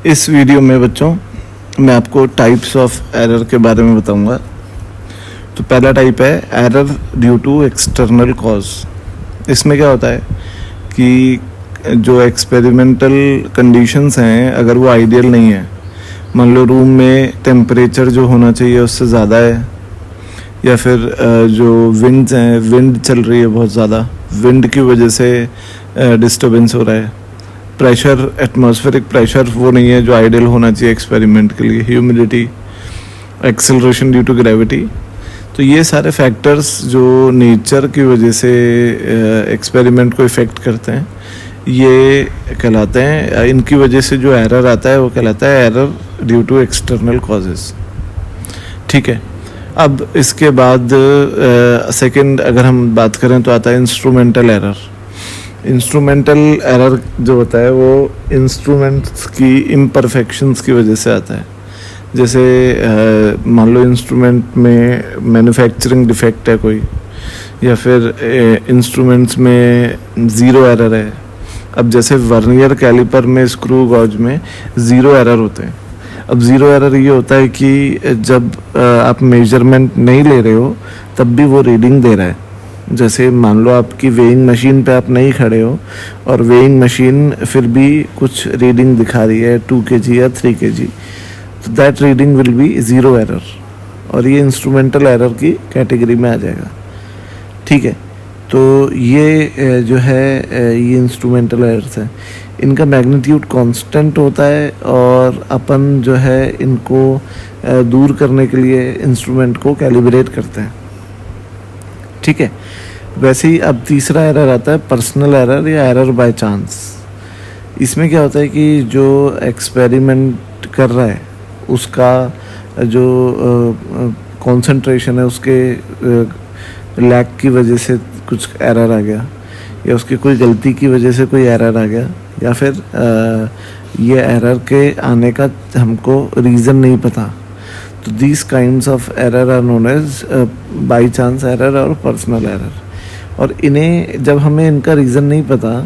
इस वीडियो में बच्चों मैं आपको टाइप्स ऑफ एरर के बारे में बताऊंगा। तो पहला टाइप है error due to external cause. इसमें क्या होता है कि जो एक्सपेरिमेंटल कंडीशंस हैं अगर वो आइडियल नहीं है, मान लो रूम में टेम्परेचर जो होना चाहिए उससे ज़्यादा है, या फिर जो विंड्स हैं, विंड चल रही है बहुत ज़्यादा, विंड की वजह से डिस्टर्बेंस हो रहा है, प्रेशर, एटमॉस्फेरिक प्रेशर वो नहीं है जो आइडियल होना चाहिए एक्सपेरिमेंट के लिए, humidity, acceleration due to gravity. तो ये सारे फैक्टर्स जो नेचर की वजह से एक्सपेरिमेंट को इफ़ेक्ट करते हैं ये कहलाते हैं, इनकी वजह से जो एरर आता है वो कहलाता है error due to external causes. ठीक है, अब इसके बाद सेकंड अगर हम बात करें तो आता है इंस्ट्रूमेंटल एरर। इंस्ट्रूमेंटल एरर जो होता है वो इंस्ट्रूमेंट्स की इम्परफेक्शंस की वजह से आता है। जैसे मान लो इंस्ट्रूमेंट में मैन्युफैक्चरिंग डिफेक्ट है कोई, या फिर इंस्ट्रूमेंट्स में ज़ीरो एरर है। अब जैसे वर्नियर कैलिपर में, स्क्रू गॉज में ज़ीरो एरर होते हैं। अब ज़ीरो एरर ये होता है कि जब आप मेजरमेंट नहीं ले रहे हो तब भी वो रीडिंग दे रहा है। जैसे मान लो आपकी वेइंग मशीन पे आप नहीं खड़े हो और वेइंग मशीन फिर भी कुछ रीडिंग दिखा रही है 2 kg या 3 kg, तो that reading will be zero error, और ये इंस्ट्रूमेंटल एरर की कैटेगरी में आ जाएगा। ठीक है, तो ये जो है ये इंस्ट्रूमेंटल एरर्स है। इनका मैग्नीट्यूड कांस्टेंट होता है और अपन जो है इनको दूर करने के लिए इंस्ट्रूमेंट को कैलिब्रेट करते हैं। ठीक है, वैसे ही अब तीसरा एरर आता है पर्सनल एरर या एरर बाय चांस। इसमें क्या होता है कि जो एक्सपेरिमेंट कर रहा है उसका जो कंसंट्रेशन है उसके लैक की वजह से कुछ एरर आ गया, या उसकी कोई गलती की वजह से कोई एरर आ गया, या फिर ये एरर के आने का हमको रीज़न नहीं पता। तो these kinds of error are known as by chance error और पर्सनल एरर। और इन्हें जब हमें इनका रीज़न नहीं पता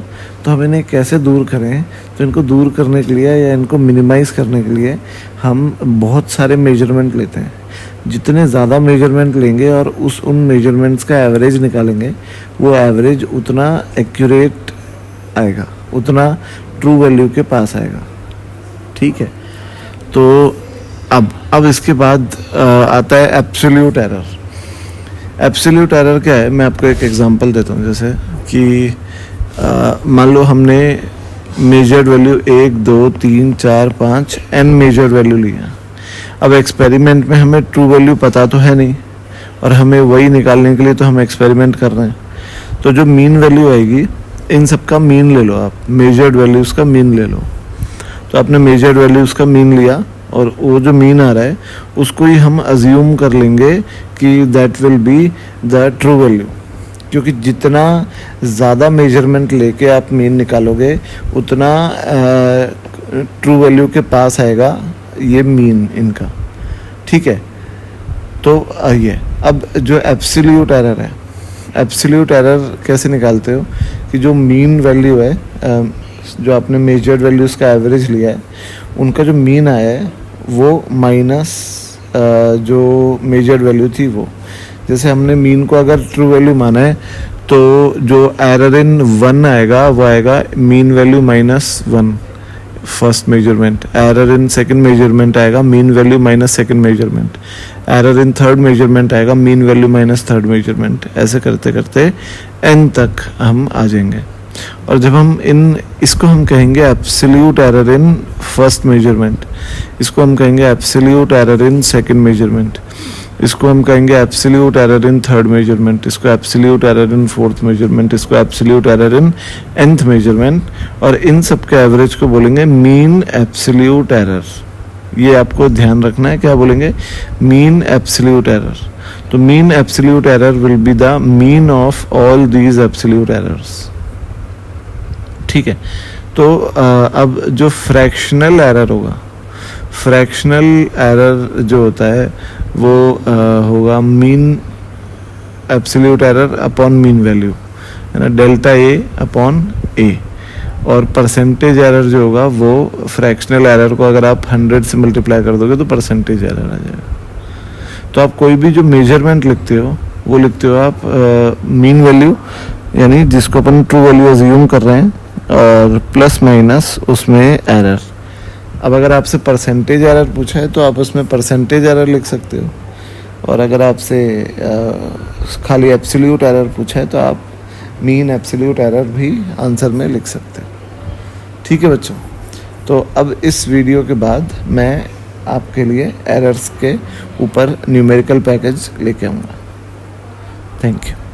तो हम इन्हें कैसे दूर करें, तो इनको दूर करने के लिए या इनको मिनिमाइज़ करने के लिए हम बहुत सारे मेजरमेंट लेते हैं। जितने ज़्यादा मेजरमेंट लेंगे और उन मेजरमेंट्स का एवरेज निकालेंगे, वो एवरेज उतना एक्यूरेट आएगा, उतना ट्रू वैल्यू के पास आएगा। ठीक है, तो अब इसके बाद आता है एब्सोल्यूट एरर। एब्सोल्यूट एरर क्या है, मैं आपको एक एग्जांपल देता हूँ। जैसे कि मान लो हमने measured value 1, 2, 3, 4, 5 n measured value लिया। अब एक्सपेरिमेंट में हमें ट्रू वैल्यू पता तो है नहीं, और हमें वही निकालने के लिए तो हम एक्सपेरिमेंट कर रहे हैं। तो जो मीन वैल्यू आएगी, इन सब का मीन ले लो आप, मेजर्ड वैल्यूज़ का मीन ले लो। तो आपने मेजर्ड वैल्यूज़ का मीन लिया और वो जो मीन आ रहा है उसको ही हम अज्यूम कर लेंगे कि that will be the true value, क्योंकि जितना ज़्यादा मेजरमेंट लेके आप मीन निकालोगे उतना ट्रू वैल्यू के पास आएगा ये मीन इनका। ठीक है, तो आइए अब जो एब्सोल्यूट एरर है, एब्सोल्यूट एरर कैसे निकालते हो कि जो मीन वैल्यू है, जो आपने मेजर्ड वैल्यूज़ का एवरेज लिया है, उनका जो मीन आया है वो माइनस जो मेजर्ड वैल्यू थी वो। जैसे हमने मीन को अगर ट्रू वैल्यू माना है तो जो एरर इन 1 आएगा वो आएगा mean value -1 first measurement, error in second measurement आएगा mean value minus second measurement, error in third measurement आएगा mean value minus third measurement. ऐसे करते करते n तक हम आ जाएंगे। और जब हम इसको हम कहेंगे absolute error in first measurement, इसको हम कहेंगे absolute error in second measurement, इसको हम कहेंगे absolute error in third measurement, इसको absolute error in fourth measurement, इसको absolute error in nth measurement, और इन सब के एवरेज को बोलेंगे मीन एब्सोल्यूट एरर। ये आपको ध्यान रखना है, क्या बोलेंगे, मीन एब्सोल्यूट एरर। तो mean absolute error will be the mean of all these absolute errors. ठीक है, तो अब जो फ्रैक्शनल एरर होगा, फ्रैक्शनल एरर जो होता है वो होगा mean absolute error upon mean value, है ना, डेल्टा ए अपॉन ए। और परसेंटेज एरर जो होगा वो फ्रैक्शनल एरर को अगर आप 100 से मल्टीप्लाई कर दोगे तो परसेंटेज एरर आ जाएगा। तो आप कोई भी जो मेजरमेंट लिखते हो वो लिखते हो आप मीन वैल्यू, यानी जिसको अपन ट्रू वैल्यू अज्यूम कर रहे हैं, और प्लस माइनस उसमें एरर। अब अगर आपसे परसेंटेज एरर पूछा है तो आप उसमें परसेंटेज एरर लिख सकते हो, और अगर आपसे खाली एब्सोल्यूट एरर पूछा है तो आप मीन एब्सोल्यूट एरर भी आंसर में लिख सकते हो। ठीक है बच्चों, तो अब इस वीडियो के बाद मैं आपके लिए एरर्स के ऊपर न्यूमेरिकल पैकेज लेके आऊँगा। Thank you.